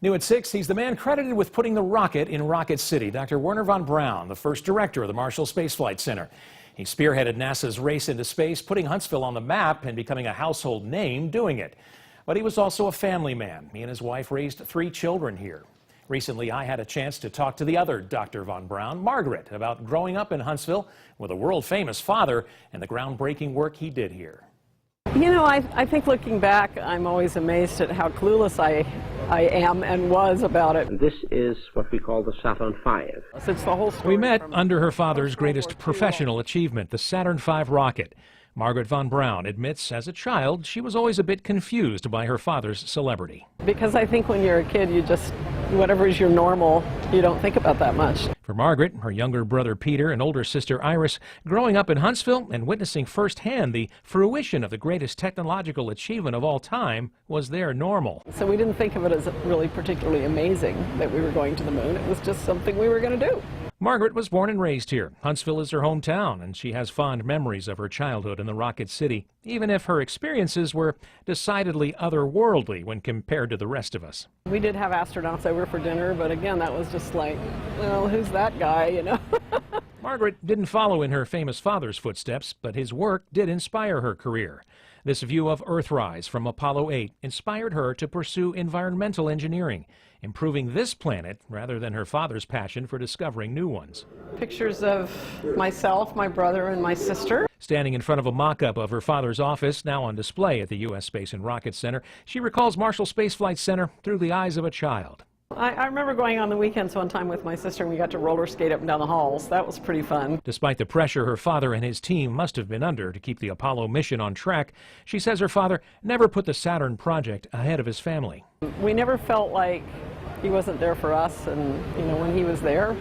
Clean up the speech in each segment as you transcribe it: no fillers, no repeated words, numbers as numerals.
New at 6, he's the man credited with putting the rocket in Rocket City, Dr. Margrit Von Braun, the first director of the Marshall Space Flight Center. He spearheaded NASA's race into space, putting Huntsville on the map and becoming a household name doing it. But he was also a family man. He and his wife raised 3 children here. Recently, I had a chance to talk to the other Dr. Von Braun, Margrit, about growing up in Huntsville with a world-famous father and the groundbreaking work he did here. You know, I think looking back, I'm always amazed at how clueless I am and was about it. This is what we call the Saturn V. It's the whole story. We met under her father's greatest professional achievement, the Saturn V rocket. Margrit Von Braun admits as a child she was always a bit confused by her father's celebrity. Because I think when you're a kid, you just, whatever is your normal, you don't think about that much. For Margrit, her younger brother Peter and older sister Iris, growing up in Huntsville and witnessing firsthand the fruition of the greatest technological achievement of all time was their normal. So we didn't think of it as really particularly amazing that we were going to the moon. It was just something we were going to do. Margrit was born and raised here. Huntsville is her hometown, and she has fond memories of her childhood in the Rocket City, even if her experiences were decidedly otherworldly when compared to the rest of us. We did have astronauts over for dinner, but again, that was just like, well, who's that guy, you know? Margrit didn't follow in her famous father's footsteps, but his work did inspire her career. This view of Earthrise from Apollo 8 inspired her to pursue environmental engineering, improving this planet rather than her father's passion for discovering new ones. Pictures of myself, my brother, and my sister. Standing in front of a mock-up of her father's office, now on display at the U.S. Space and Rocket Center, she recalls Marshall Space Flight Center through the eyes of a child. I remember going on the weekends one time with my sister, and we got to roller skate up and down the halls. That was pretty fun. Despite the pressure her father and his team must have been under to keep the Apollo mission on track, she says her father never put the Saturn project ahead of his family. We never felt like he wasn't there for us, and you know, when he was there,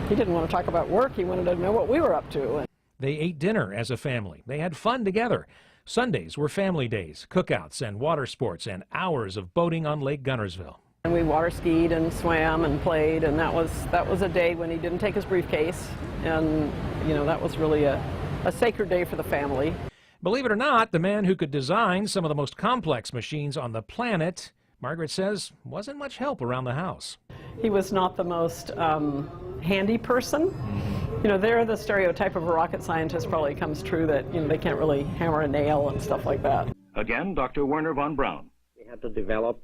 he didn't want to talk about work. He wanted to know what we were up to. They ate dinner as a family. They had fun together. Sundays were family days, cookouts and water sports, and hours of boating on Lake Guntersville. And we water skied and swam and played, and that was a day when he didn't take his briefcase, and you know, that was really a sacred day for the family. Believe it or not, the man who could design some of the most complex machines on the planet, Margrit says, wasn't much help around the house. He was not the most handy person. You know, there the stereotype of a rocket scientist probably comes true, that you know, they can't really hammer a nail and stuff like that. Again, Dr. Werner von Braun. We had to develop.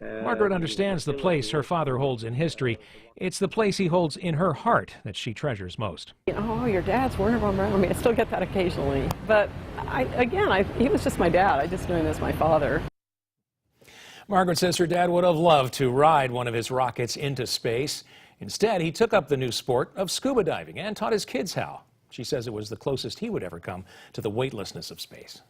Margrit understands the place her father holds in history. It's the place he holds in her heart that she treasures most. Oh, your dad's Werner von Braun. I mean, I still get that occasionally. But he was just my dad. I just knew him as my father. Margrit says her dad would have loved to ride one of his rockets into space. Instead, he took up the new sport of scuba diving and taught his kids how. She says it was the closest he would ever come to the weightlessness of space.